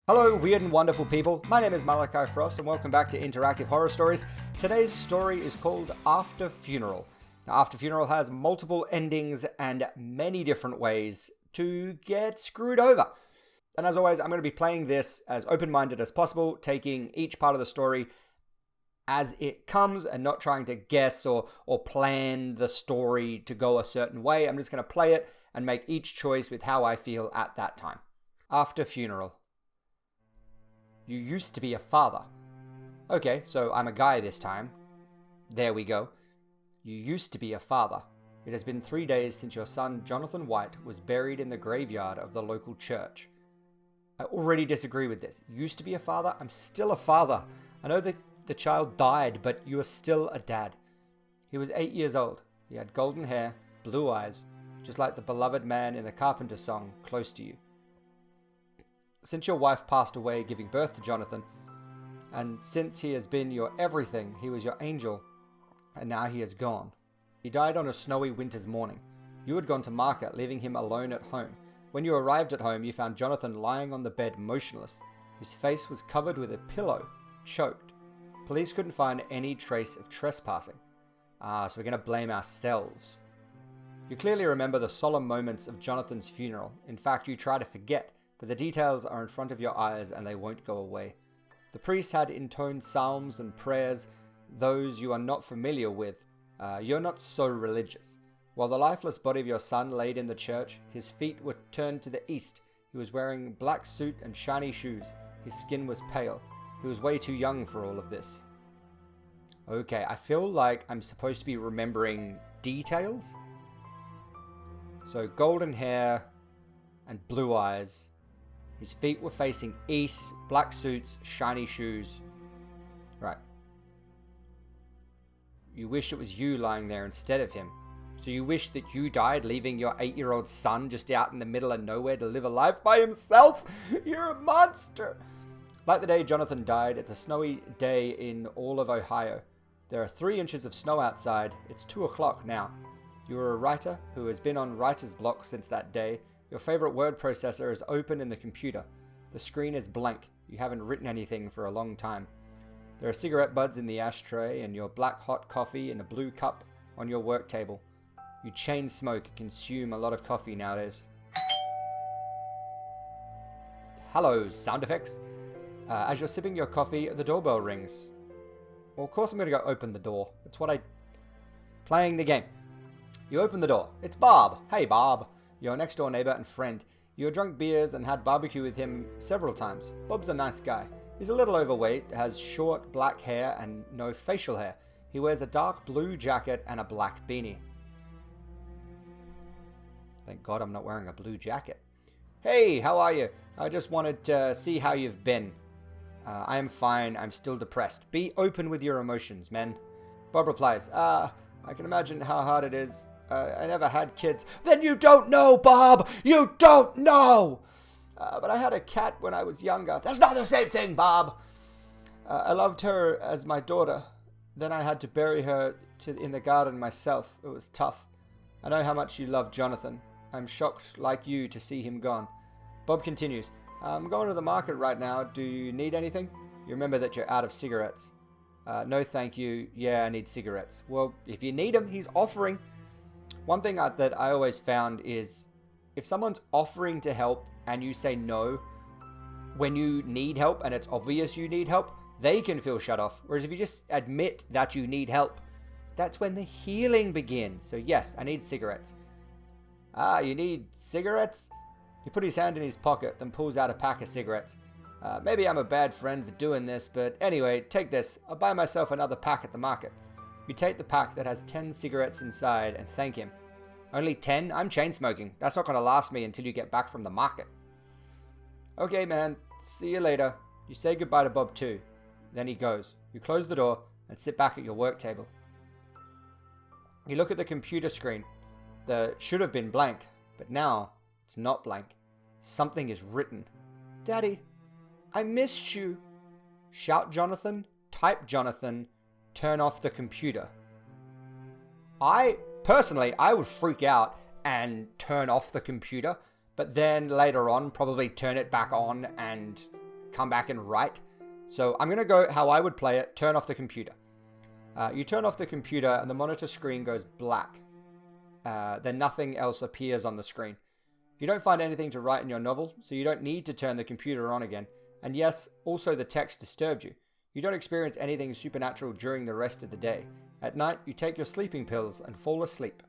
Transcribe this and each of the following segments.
Hello, weird and wonderful people. My name is Malachi Frost, and welcome back to Interactive Horror Stories. Today's story is called After Funeral. Now, After Funeral has multiple endings and many different ways to get screwed over. And as always, I'm going to be playing this as open-minded as possible, taking each part of the story as it comes and not trying to guess or plan the story to go a certain way. I'm just going to play it and make each choice with how I feel at that time. After Funeral. You used to be a father. Okay, so I'm a guy this time. There we go. You used to be a father. It has been 3 days since your son, Jonathan White, was buried in the graveyard of the local church. I already disagree with this. Used to be a father? I'm still a father. I know that the child died, but you are still a dad. He was 8 years old. He had golden hair, blue eyes, just like the beloved man in the Carpenter song, Close to You. Since your wife passed away giving birth to Jonathan, and since he has been your everything, he was your angel, and now he is gone. He died on a snowy winter's morning. You had gone to market, leaving him alone at home. When you arrived at home, you found Jonathan lying on the bed motionless. His face was covered with a pillow, choked. Police couldn't find any trace of trespassing. So we're going to blame ourselves. You clearly remember the solemn moments of Jonathan's funeral. In fact, you try to forget, but the details are in front of your eyes and they won't go away. The priest had intoned psalms and prayers, those you are not familiar with. You're not so religious. While the lifeless body of your son laid in the church, his feet were turned to the east. He was wearing black suit and shiny shoes. His skin was pale. He was way too young for all of this. Okay, I feel like I'm supposed to be remembering details. So golden hair and blue eyes. His feet were facing east, black suits, shiny shoes. Right. You wish it was you lying there instead of him. So you wish that you died, leaving your 8-year-old son just out in the middle of nowhere to live a life by himself? You're a monster. Like the day Jonathan died, it's a snowy day in all of Ohio. There are 3 inches of snow outside. It's 2 o'clock now. You are a writer who has been on writer's block since that day. Your favorite word processor is open in the computer. The screen is blank. You haven't written anything for a long time. There are cigarette butts in the ashtray and your black hot coffee in a blue cup on your work table. You chain smoke and consume a lot of coffee nowadays. Hello, sound effects. As you're sipping your coffee, the doorbell rings. Well, of course I'm going to go open the door. It's what I... Playing the game. You open the door. It's Bob. Hey, Bob. Your next door neighbor and friend. You drunk beers and had barbecue with him several times. Bob's a nice guy. He's a little overweight, has short black hair and no facial hair. He wears a dark blue jacket and a black beanie. Thank God I'm not wearing a blue jacket. Hey, how are you? I just wanted to see how you've been. I am fine. I'm still depressed. Be open with your emotions, man. Bob replies, I can imagine how hard it is. I never had kids. Then you don't know, Bob! You don't know! But I had a cat when I was younger. That's not the same thing, Bob! I loved her as my daughter. Then I had to bury her in the garden myself. It was tough. I know how much you love Jonathan. I'm shocked, like you, to see him gone. Bob continues, I'm going to the market right now. Do you need anything? You remember that you're out of cigarettes. No, thank you. Yeah, I need cigarettes. Well, if you need them, he's offering. One thing that I always found is if someone's offering to help and you say no when you need help and it's obvious you need help, they can feel shut off. Whereas if you just admit that you need help, that's when the healing begins. So yes, I need cigarettes. You need cigarettes? He put his hand in his pocket, then pulls out a pack of cigarettes. Maybe I'm a bad friend for doing this, but anyway, take this. I'll buy myself another pack at the market. You take the pack that has 10 cigarettes inside and thank him. Only 10? I'm chain smoking. That's not going to last me until you get back from the market. Okay, man. See you later. You say goodbye to Bob too. Then he goes. You close the door and sit back at your work table. You look at the computer screen. The should have been blank, but now it's not blank. Something is written. Daddy, I missed you. Shout Jonathan. Type Jonathan. Turn off the computer. I would freak out and turn off the computer, but then later on probably turn it back on and come back and write. So I'm going to go how I would play it. Turn off the computer. You turn off the computer and the monitor screen goes black. Then nothing else appears on the screen. You don't find anything to write in your novel, so you don't need to turn the computer on again. And yes, also the text disturbed you. You don't experience anything supernatural during the rest of the day. At night, you take your sleeping pills and fall asleep.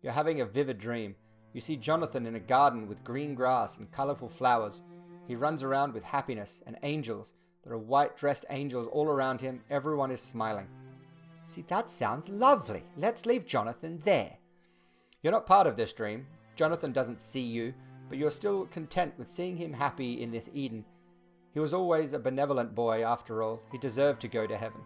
You're having a vivid dream. You see Jonathan in a garden with green grass and colorful flowers. He runs around with happiness and angels. There are white-dressed angels all around him. Everyone is smiling. See, that sounds lovely. Let's leave Jonathan there. You're not part of this dream. Jonathan doesn't see you, but you're still content with seeing him happy in this Eden. He was always a benevolent boy, after all. He deserved to go to heaven.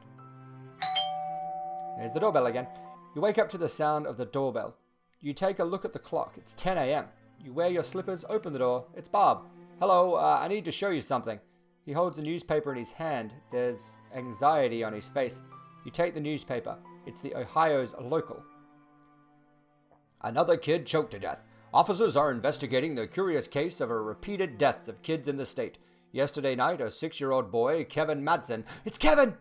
There's the doorbell again. You wake up to the sound of the doorbell. You take a look at the clock. It's 10 a.m. You wear your slippers, open the door. It's Bob. Hello, I need to show you something. He holds a newspaper in his hand. There's anxiety on his face. You take the newspaper. It's the Ohio's Local. Another kid choked to death. Officers are investigating the curious case of a repeated deaths of kids in the state. Yesterday night, a 6-year-old boy, Kevin Madsen, it's Kevin,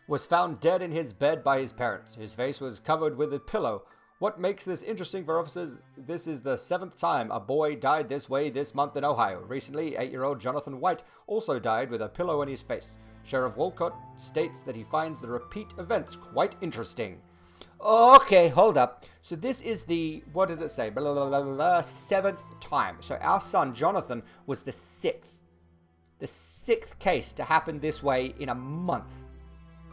was found dead in his bed by his parents. His face was covered with a pillow. What makes this interesting for officers? This is the 7th time a boy died this way this month in Ohio. Recently, 8-year-old Jonathan White also died with a pillow in his face. Sheriff Wolcott states that he finds the repeat events quite interesting. Okay, hold up. So this is the, what does it say? 7th time. So our son Jonathan was the 6th. The 6th case to happen this way in a month.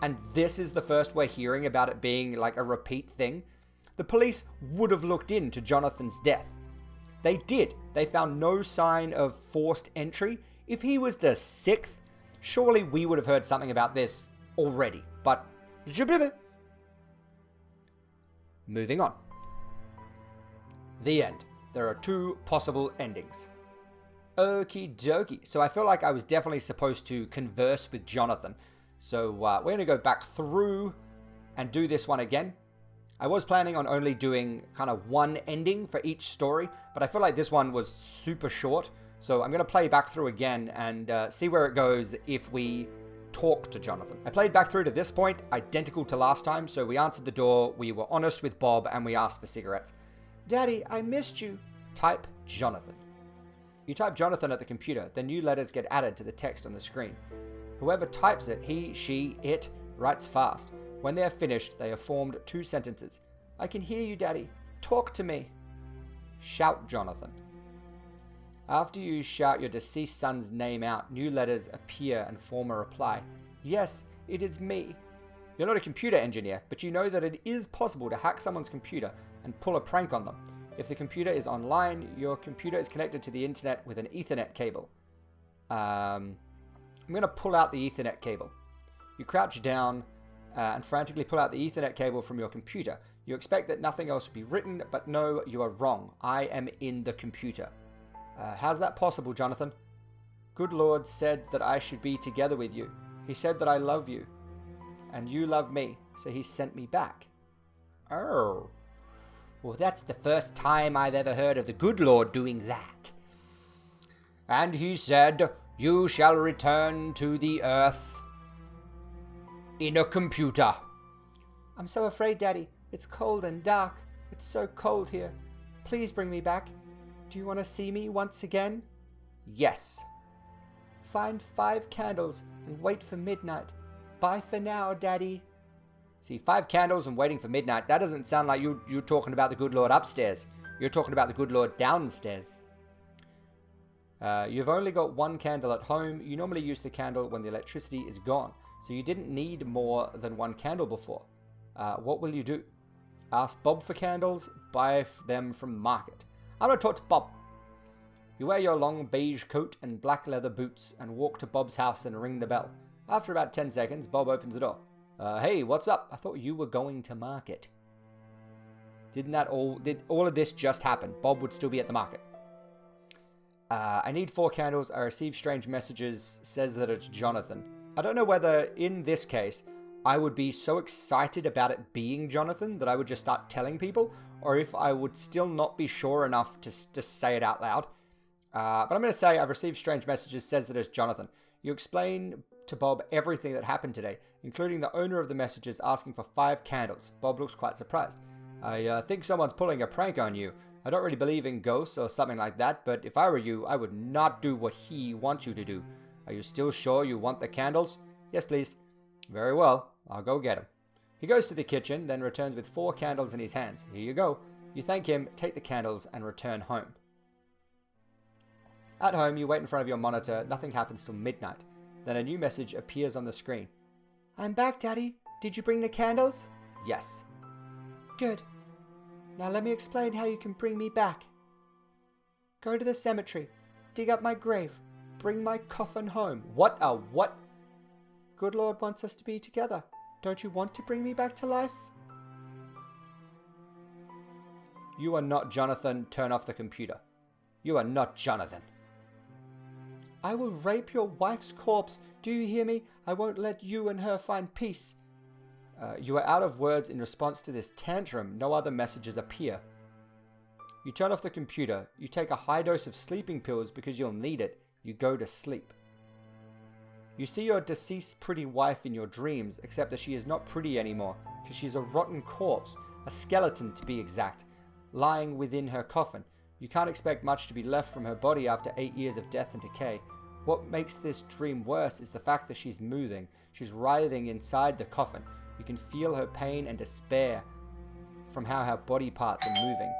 And this is the first we're hearing about it being like a repeat thing. The police would have looked into Jonathan's death. They did. They found no sign of forced entry. If he was the 6th, surely we would have heard something about this already. But moving on. The end. There are 2 possible endings. Okie dokie. So I feel like I was definitely supposed to converse with Jonathan. So we're going to go back through and do this one again. I was planning on only doing kind of one ending for each story, but I feel like this one was super short. So I'm going to play back through again and see where it goes if we talk to Jonathan. I played back through to this point, identical to last time. So we answered the door, we were honest with Bob, and we asked for cigarettes. Daddy, I missed you. Type Jonathan. You type Jonathan at the computer, then new letters get added to the text on the screen. Whoever types it, he, she, it, writes fast. When they are finished, they have formed 2 sentences. I can hear you, Daddy. Talk to me. Shout Jonathan. After you shout your deceased son's name out, new letters appear and form a reply. Yes, it is me. You're not a computer engineer, but you know that it is possible to hack someone's computer and pull a prank on them. If the computer is online, your computer is connected to the internet with an Ethernet cable. I'm going to pull out the Ethernet cable. You crouch down and frantically pull out the Ethernet cable from your computer. You expect that nothing else will be written, but no, you are wrong. I am in the computer. How's that possible, Jonathan? Good Lord said that I should be together with you. He said that I love you. And you love me, so he sent me back. Oh. Well, that's the first time I've ever heard of the good Lord doing that. And he said, you shall return to the earth in a computer. I'm so afraid, Daddy. It's cold and dark. It's so cold here. Please bring me back. Do you want to see me once again? Yes. Find 5 candles and wait for midnight. Bye for now, Daddy. See, 5 candles and waiting for midnight. That doesn't sound like you're talking about the good Lord upstairs. You're talking about the good Lord downstairs. You've only got 1 candle at home. You normally use the candle when the electricity is gone. So you didn't need more than 1 candle before. What will you do? Ask Bob for candles. Buy them from market. I'm going to talk to Bob. You wear your long beige coat and black leather boots and walk to Bob's house and ring the bell. After about 10 seconds, Bob opens the door. Hey, what's up? I thought you were going to market. Did all of this just happen? Bob would still be at the market. I need 4 candles. I receive strange messages. Says that it's Jonathan. I don't know whether in this case I would be so excited about it being Jonathan that I would just start telling people, or if I would still not be sure enough to say it out loud. But I'm going to say I've received strange messages, says that it's Jonathan. You explain to Bob everything that happened today, including the owner of the messages asking for 5 candles. Bob looks quite surprised. I think someone's pulling a prank on you. I don't really believe in ghosts or something like that, but if I were you, I would not do what he wants you to do. Are you still sure you want the candles? Yes, please. Very well. I'll go get them. He goes to the kitchen, then returns with 4 candles in his hands. Here you go. You thank him, take the candles, and return home. At home, you wait in front of your monitor. Nothing happens till midnight. Then a new message appears on the screen. I'm back, Daddy. Did you bring the candles? Yes. Good. Now let me explain how you can bring me back. Go to the cemetery. Dig up my grave. Bring my coffin home. What? Good Lord wants us to be together. Don't you want to bring me back to life? You are not Jonathan. Turn off the computer. You are not Jonathan. I will rape your wife's corpse. Do you hear me? I won't let you and her find peace. You are out of words in response to this tantrum. No other messages appear. You turn off the computer. You take a high dose of sleeping pills because you'll need it. You go to sleep. You see your deceased pretty wife in your dreams, except that she is not pretty anymore because she's a rotten corpse, a skeleton to be exact, lying within her coffin. You can't expect much to be left from her body after 8 years of death and decay. What makes this dream worse is the fact that she's moving. She's writhing inside the coffin. You can feel her pain and despair from how her body parts are moving.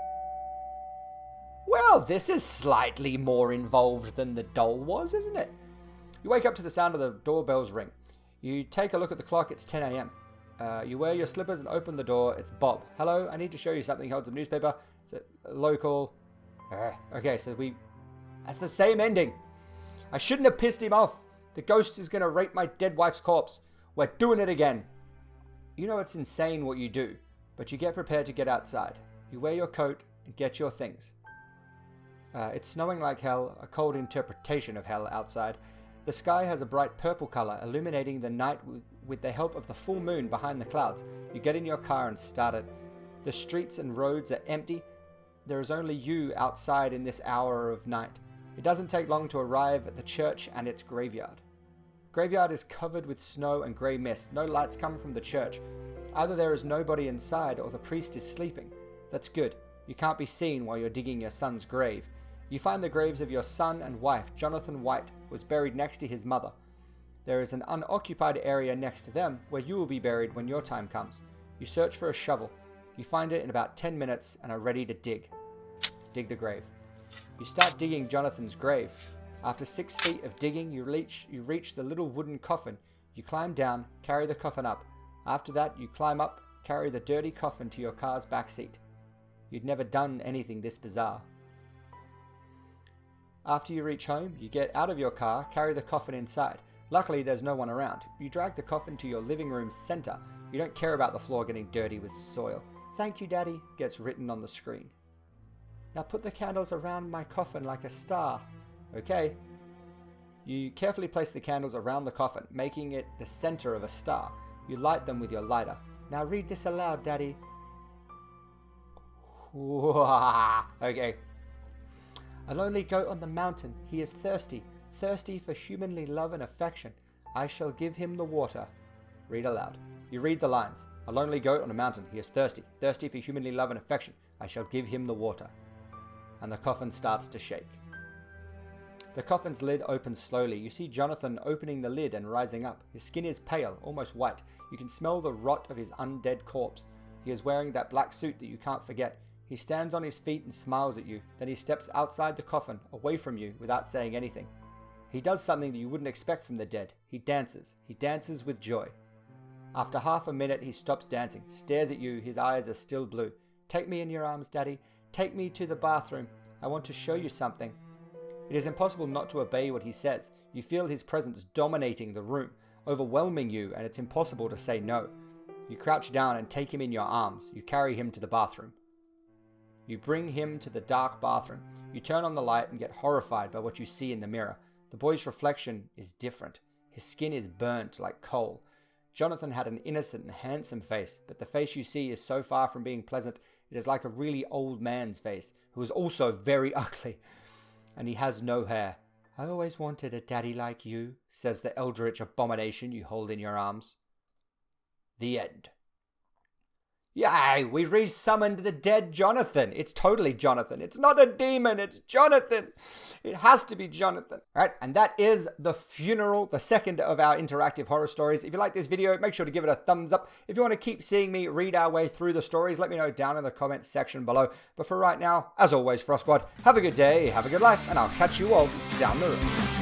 Well, this is slightly more involved than the doll was, isn't it? You wake up to the sound of the doorbell's ring. You take a look at the clock. It's 10 a.m. You wear your slippers and open the door. It's Bob. Hello, I need to show you something. He holds a newspaper. It's a local... Okay, so that's the same ending. I shouldn't have pissed him off. The ghost is going to rape my dead wife's corpse. We're doing it again. You know it's insane what you do, but you get prepared to get outside. You wear your coat and get your things. It's snowing like hell, a cold interpretation of hell outside. The sky has a bright purple color, illuminating the night with the help of the full moon behind the clouds. You get in your car and start it. The streets and roads are empty. There is only you outside in this hour of night. It doesn't take long to arrive at the church and its graveyard. Graveyard is covered with snow and grey mist. No lights come from the church. Either there is nobody inside or the priest is sleeping. That's good. You can't be seen while you're digging your son's grave. You find the graves of your son and wife. Jonathan White was buried next to his mother. There is an unoccupied area next to them where you will be buried when your time comes. You search for a shovel. You find it in about 10 minutes and are ready to dig. Dig the grave. You start digging Jonathan's grave. After 6 feet of digging, you reach the little wooden coffin. You climb down, carry the coffin up. After that, you climb up, carry the dirty coffin to your car's back seat. You'd never done anything this bizarre. After you reach home, you get out of your car, carry the coffin inside. Luckily, there's no one around. You drag the coffin to your living room center. You don't care about the floor getting dirty with soil. Thank you, Daddy, gets written on the screen. Now put the candles around my coffin like a star. Okay. You carefully place the candles around the coffin, making it the center of a star. You light them with your lighter. Now read this aloud, Daddy. Okay. A lonely goat on the mountain. He is thirsty. Thirsty for humanly love and affection. I shall give him the water. Read aloud. You read the lines. A lonely goat on a mountain. He is thirsty. Thirsty for humanly love and affection. I shall give him the water. And the coffin starts to shake. The coffin's lid opens slowly. You see Jonathan opening the lid and rising up. His skin is pale, almost white. You can smell the rot of his undead corpse. He is wearing that black suit that you can't forget. He stands on his feet and smiles at you. Then he steps outside the coffin, away from you, without saying anything. He does something that you wouldn't expect from the dead. He dances. He dances with joy. After half a minute, he stops dancing, stares at you. His eyes are still blue. Take me in your arms, Daddy. Take me to the bathroom. I want to show you something. It is impossible not to obey what he says. You feel his presence dominating the room, overwhelming you, and it's impossible to say no. You crouch down and take him in your arms. You carry him to the bathroom. You bring him to the dark bathroom. You turn on the light and get horrified by what you see in the mirror. The boy's reflection is different. His skin is burnt like coal. Jonathan had an innocent and handsome face, but the face you see is so far from being pleasant, it is like a really old man's face, who is also very ugly. and he has no hair. I always wanted a daddy like you, says the eldritch abomination you hold in your arms. The end. Yay, we resummoned the dead Jonathan. It's totally Jonathan. It's not a demon, it's Jonathan. It has to be Jonathan. All right, and that is The Funeral, the second of our interactive horror stories. If you like this video, make sure to give it a thumbs up. If you want to keep seeing me read our way through the stories, let me know down in the comments section below. But for right now, as always, Frost Squad, have a good day, have a good life, and I'll catch you all down the road.